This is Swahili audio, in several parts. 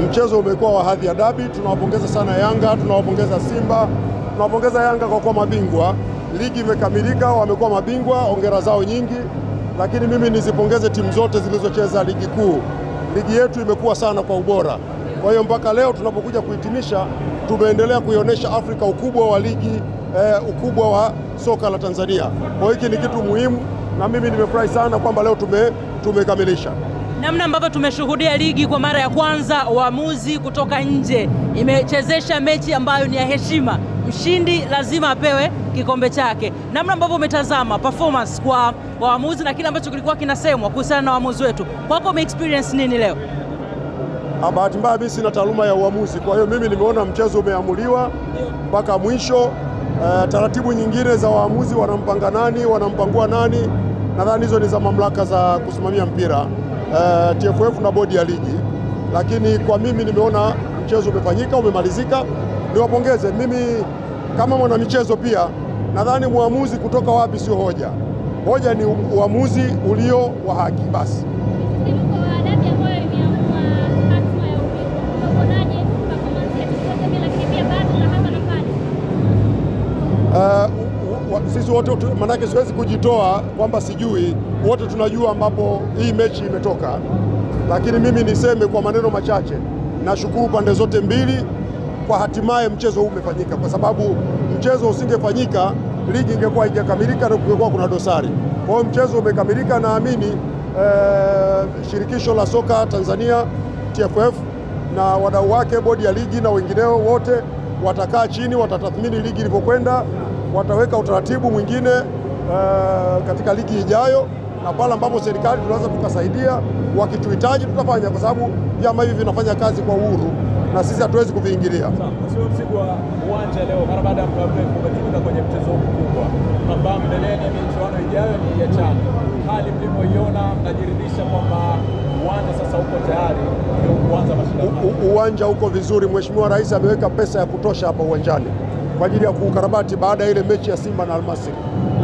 mchezo umekuwa wa hadhi ya dabi. Tunawapongeza sana Yanga, tunawapongeza Simba, tunawapongeza Yanga kwa kuwa mabingwa. Ligi imekamilika, wamekuwa mabingwa, hongera zao nyingi. Lakini mimi nizipongeze timu zote zilizocheza ligi kuu. Ligi yetu imekuwa sana kwa ubora. Kwa hiyo mpaka leo tunapokuja kuhitimisha, tumeendelea kuionyesha Afrika ukubwa wa ligi, ukubwa wa soka la Tanzania. Kwa hiyo hiki ni kitu muhimu na mimi nimefurahi sana kwamba leo tumekamilisha. Namna ambavyo tumeshuhudia ligi kwa mara ya kwanza, waamuzi kutoka nje imechezesha mechi ambayo ni ya heshima. Mshindi lazima apewe kikombe chake. Namna ambavyo umetazama performance kwa waamuzi na kile ambacho kilikuwa kinasemwa kuhusiana na waamuzi wetu, kwako ume-experience nini leo? Bahati mbaya mimi sina taaluma ya uamuzi, kwa hiyo mimi nimeona mchezo umeamuliwa mpaka mwisho. Taratibu nyingine za waamuzi, wanampanga nani, wanampangua nani, nadhani hizo ni za mamlaka za kusimamia mpira, TFF na bodi ya ligi. Lakini kwa mimi nimeona mchezo umefanyika, umemalizika. Niwapongeze. Mimi kama mwana michezo pia nadhani muamuzi kutoka wapi sio hoja. Hoja ni uamuzi ulio wa haki basi. Sisi wote manake siwezi kujitoa kwamba sijui, wote tunajua ambapo hii mechi imetoka. Lakini mimi niseme kwa maneno machache, nashukuru pande zote mbili kwa hatimaye mchezo huu umefanyika, kwa sababu mchezo usingefanyika ligi ingekuwa haijakamilika na kungekuwa kuna dosari. Kwa hiyo mchezo umekamilika, naamini shirikisho la soka Tanzania TFF na wadau wake, bodi ya ligi na wengineo wote watakaa chini, watatathmini ligi ilivyokwenda, wataweka utaratibu mwingine katika ligi ijayo, na pale ambapo serikali tunaweza tukasaidia, wakituhitaji tutafanya, kwa sababu vyama hivi vinafanya kazi kwa uhuru na sisi hatuwezi kuviingilia. Sio mzigo wa uwanja leo mara baada ya muda mrefu kutumika kwenye mchezo mkubwa. Tunafahamu mbeleni michuano ijayo ni ya CHAN. Hali mlivyoiona, mnajiridhisha kwamba uwanja sasa uko tayari kuanza mashindano? Uwanja uko vizuri. Mheshimiwa Rais ameweka pesa ya kutosha hapa uwanjani kwa ajili ya kukarabati baada ya ile mechi ya Simba na Almasri.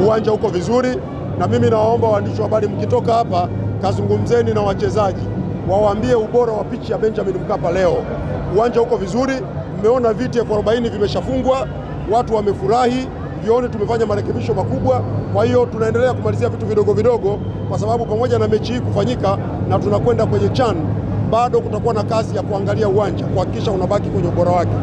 Uwanja uko vizuri, na mimi nawaomba waandishi wa habari, mkitoka hapa kazungumzeni na wachezaji, wawaambie ubora wa pichi ya Benjamin Mkapa leo. Uwanja uko vizuri, mmeona viti 40 vimeshafungwa, watu wamefurahi, vione tumefanya marekebisho makubwa. Kwa hiyo tunaendelea kumalizia vitu vidogo vidogo, kwa sababu pamoja na mechi hii kufanyika na tunakwenda kwenye CHAN, bado kutakuwa na kazi ya kuangalia uwanja, kuhakikisha unabaki kwenye ubora wake.